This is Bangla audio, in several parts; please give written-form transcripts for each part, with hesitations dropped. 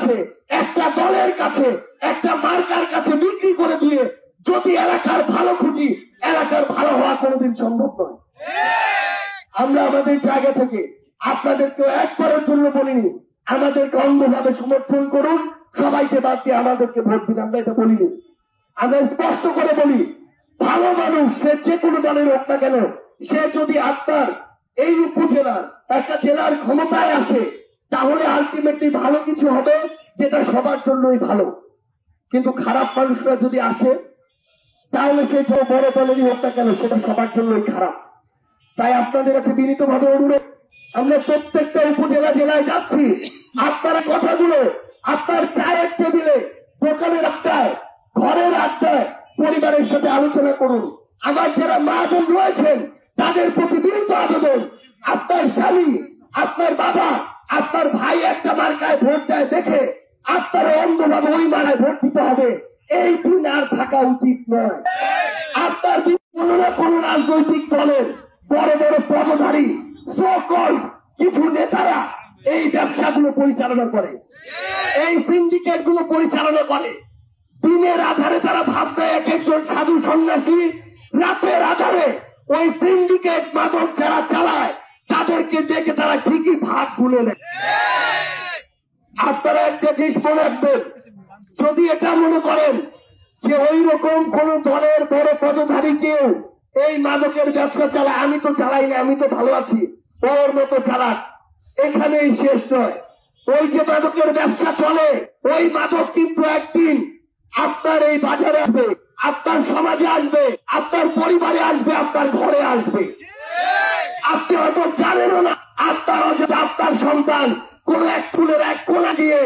কাছে, একটা দলের কাছে, একটা মার্কার কাছে বিক্রি করে দিয়ে যদি এলাকার ভালো খুঁজি, এলাকার ভালো হওয়া কোনোদিন সম্ভব নয়। আমরা আমাদের জায়গা থেকে আপনাদেরকে একবারের জন্য বলিনি আমাদেরকে অন্ধভাবে সমর্থন করুন, সবাইকে বাদ দিয়ে আমাদেরকে ভোট দিন, আমরা এটা বলিনি। আমরা স্পষ্ট করে বলি, ভালো মানুষ সে যে কোনো দলের হোক না কেন, সে যদি আপনার এই উপজেলার একটা জেলার ক্ষমতায় আসে, তাহলে আলটিমেটলি ভালো কিছু হবে, যেটা সবার জন্যই ভালো। কিন্তু খারাপ মানুষরা যদি আসে, তাহলে সে যে বড় দলেরই হোক না কেন, সেটা সবার জন্যই খারাপ। তাই আপনাদের কাছে বিনীতভাবে অনুরোধ, আমরা প্রত্যেকটা উপজেলা জেলায় যাচ্ছি, আপনারা কথাগুলো আপনার চায়ের টেবিলে, দোকানের আড্ডায়, ঘরের আড্ডায় পরিবারের সাথে আলোচনা করুন। আমার যারা মা বোন রয়েছেন তাদের প্রতি বিনীত আবেদন, আপনার স্বামী, আপনার বাবা, আপনার ভাই একটা মার্কায় ভোট দেয় দেখে আপনার অন্ধভাবে ওই মারায় ভোট দিতে হবে, এই দিন আর থাকা উচিত নয়। আপনার কোনো না কোনো রাজনৈতিক দলের বড় বড় পদধারী সকল কিছু নেতারা এই ব্যবসাগুলো পরিচালনা করে, এই সিন্ডিকেট গুলো পরিচালনা করে। দিনের আধারে তারা ভাবতে এক একজন সাধু সন্ন্যাসী, রাতের আধারে ওই সিন্ডিকেট মাদক যারা চালায় তাদেরকে দেখে তারা ঠিকই ভাগ গুলে নেয়। আপনারা একটা জিনিস মনে রাখবেন, যদি এটা মনে করেন যে ওই রকম কোন দলের বড় পদধারী কেউ এই মাদকের ব্যবসা চালায়, আমি তো চালাই না, আমি তো ভালো আছি, ওর মতো চালাক, এখানেই শেষ নয়। ওই যে মাদকের ব্যবসা চলে, ওই মাদক কিন্তু একদিন আপনার এই বাজারে আসবে, আপনার সমাজে আসবে, আপনার পরিবারে আসবে, আপনার ঘরে আসবে। আপনি হয়তো জানেনও না, আপনার সন্তান কোন এক ফুলের এক কোণা দিয়ে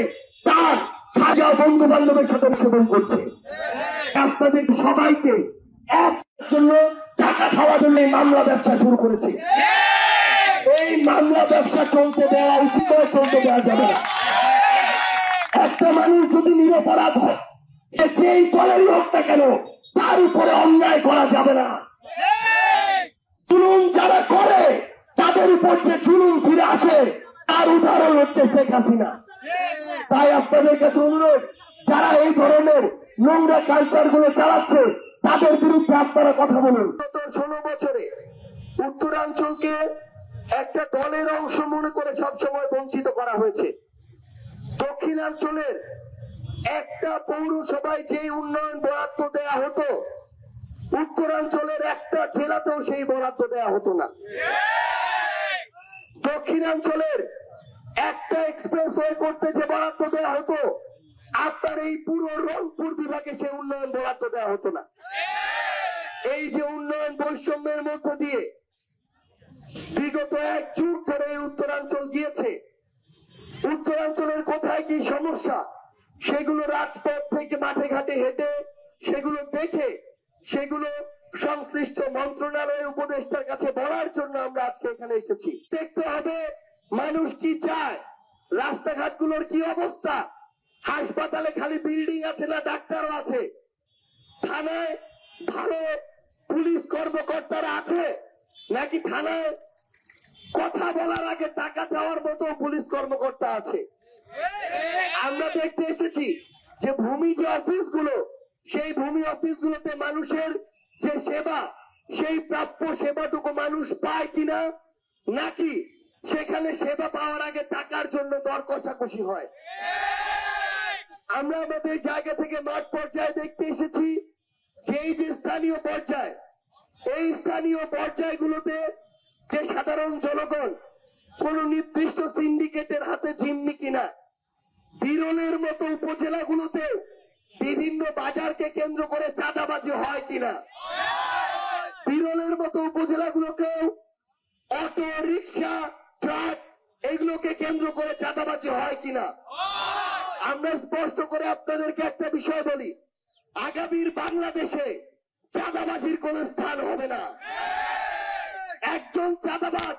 তার খাজা বন্ধু বান্ধবের সাথে সেবন করছে। আপনাদের সবাইকে এক জন্য টাকা খাওয়ার জন্য এই মামলা ব্যবসা শুরু করেছে। এই মামলা ব্যবসা চলতে দেওয়া উচিত, চলতে দেওয়া যাবে না। একটা মানুষ যদি নিরপরাধ হয়, সে যেই দলেরই হোক না কেন, তার উপরে অন্যায় করা যাবে না। জুলুম যারা করে তাদের উপর যে জুলুম ফিরে আসে, তার উদাহরণ হচ্ছে শেখ হাসিনা। তাই আপনাদের কাছে অনুরোধ, যারা এই ধরনের নোংরা কালচার গুলো চালাচ্ছে তাদের বিরুদ্ধে আপনারা কথা বলুন। গত 16 বছরে উত্তরাঞ্চলকে একটা দলের অংশ মনে করে সবসময় বঞ্চিত করা হয়েছে। দক্ষিণাঞ্চলের একটা পৌরসভায় যে উন্নয়ন বরাদ্দ দেয়া হতো, উত্তরাঞ্চলের একটা জেলাতেও সেই বরাদ্দ দেয়া হতো না। দক্ষিণাঞ্চলের একটা এক্সপ্রেসওয়ে করতে যে বরাদ্দ দেওয়া হতো, আপনার এই পুরো রংপুর বিভাগে সে উন্নয়ন বরাদ্দ দেওয়া হতো না। এই যে উন্নয়ন বৈষম্যের মধ্য দিয়ে বিগত 1 যুগ ধরে উত্তরাঞ্চল গিয়েছে, উত্তরাঞ্চলের কোথায় কি সমস্যা সেগুলো রাজপথ থেকে মাঠে ঘাটে হেঁটে সেগুলো দেখে সেগুলো সংশ্লিষ্ট মন্ত্রণালয়ের উপদেষ্টার কাছে বলার জন্য আমরা আজকে এখানে এসেছি। দেখতে হবে মানুষ কি চায়, রাস্তাঘাটগুলোর কি অবস্থা, হাসপাতালে খালি বিল্ডিং আছে না ডাক্তারও আছে, থানায় ভালো পুলিশ কর্মকর্তারা আছে নাকি থানায় কথা বলার আগে টাকা চাওয়ার মতো পুলিশ কর্মকর্তা আছে। আমরা দেখতে এসেছি যে ভূমি যে অফিসগুলো, সেই ভূমি অফিসগুলোতে মানুষের যে সেবা, সেই প্রাপ্য সেবাটুকু মানুষ পায় কিনা, নাকি সেখানে সেবা পাওয়ার আগে টাকার জন্য দর কষাকষি হয়। আমরা আমাদের জায়গা থেকে মাঠ পর্যায়ে দেখতে এসেছি যে এই যে স্থানীয় পর্যায়, এই স্থানীয় পর্যায়গুলোতে যে সাধারণ জনগণ কোন নির্দিষ্ট সিন্ডিকেটের হাতে জিম্মি কিনা, বিরলের মতো উপজেলাগুলোতে বিভিন্ন বাজারকে কেন্দ্র করে চাঁদাবাজি হয় কিনা, বিরলের মতো উপজেলাগুলোকেও অটো, রিক্সা, ট্রাক এগুলোকে কেন্দ্র করে চাঁদাবাজি হয় কিনা। আমরা স্পষ্ট করে আপনাদেরকে একটা বিষয় বলি, আগামীর বাংলাদেশে চাঁদাবাজির কোন স্থান হবে না। একজন চাঁদাবাজ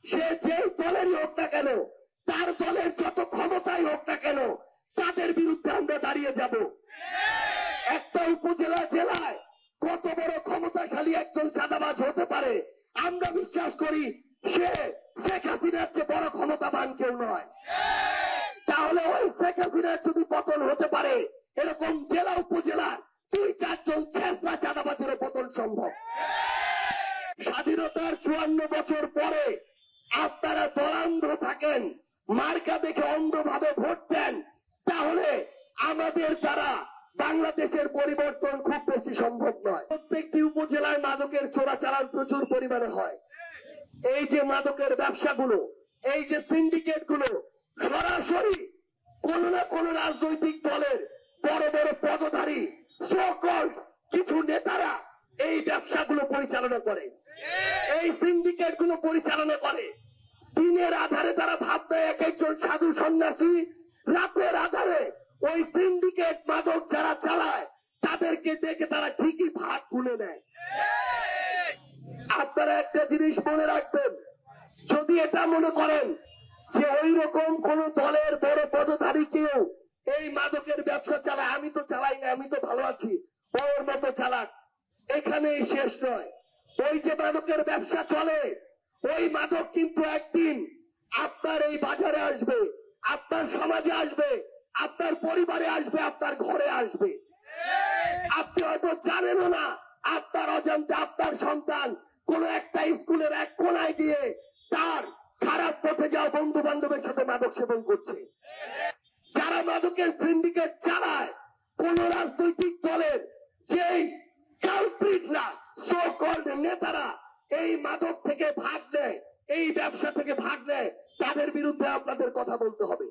সে যে দলেরই হোক না কেন, তার দলের যত ক্ষমতাই হোক না কেন, তাদের বিরুদ্ধে আমরা দাঁড়িয়ে যাব। একটা উপজেলা জেলায় কত বড় ক্ষমতাশালী একজন চাঁদাবাজ হতে পারে, আমরা বিশ্বাস করি সে শেখ হাসিনার চেয়ে বড় ক্ষমতাবান কেউ নয়। তাহলে ওই শেখ হাসিনার যদি পতন হতে পারে, এরকম জেলা উপজেলার 2-4 জন ছেঁচড়া চাঁদাবাজেরও পতন সম্ভব। স্বাধীনতার 54 বছর পরে আপনারা দলান্ধ থাকেন, মার্কা দেখে অন্ধভাবে ভোট দেন, তাহলে আমাদের দ্বারা বাংলাদেশের পরিবর্তন খুব বেশি সম্ভব নয়। প্রত্যেকটি উপজেলায় মাদকের চোরাচালান প্রচুর পরিমাণে হয়। এই যে মাদকের ব্যবসাগুলো, এই যে সিন্ডিকেট গুলো সরাসরি কোন না কোন রাজনৈতিক দলের বড় বড় পদধারী সকল কিছু নেতারা এই ব্যবসাগুলো পরিচালনা করে, এই সিন্ডিকেট গুলো পরিচালনা করে। দিনের আধারে তারা ভাববে এক একজন সাধু সন্ন্যাসী, রাতের আধারে ওই সিন্ডিকেট মাদক যারা চালায় তাদেরকে দেখে তারা ঠিকই ভাগ খুলে নেয়। আপনারা একটা জিনিস মনে রাখবেন, যদি এটা মনে করেন যে ওই রকম কোন দলের বড় পদধারী কেউ এই মাদকের ব্যবসা চালায়, আমি তো চালাই না, আমি তো ভালো আছি, ওর মতো চালাক, এখানেই শেষ নয়। ওই যে মাদকের ব্যবসা চলে, ওই মাদক কিন্তু একদিন আপনার এই বাজারে আসবে, আপনার সমাজে আসবে, আপনার পরিবারে আসবে, আপনার ঘরে আসবে। আপনি হয়তো জানেনও না, আপনার অজান্তে আপনার সন্তান কোন একটা স্কুলের এক কোনায় গিয়ে তার খারাপ পথে যাওয়া বন্ধু বান্ধবের সাথে মাদক সেবন করছে। যারা মাদকের সিন্ডিকেট চালায়, কোন রাজনৈতিক দলের যেই কালপ্রিটরা, সো কল্ড নেতারা এই মাদক থেকে ভাগ নেয়, এই ব্যবসা থেকে ভাগ নেয়, তাদের বিরুদ্ধে আপনাদের কথা বলতে হবে।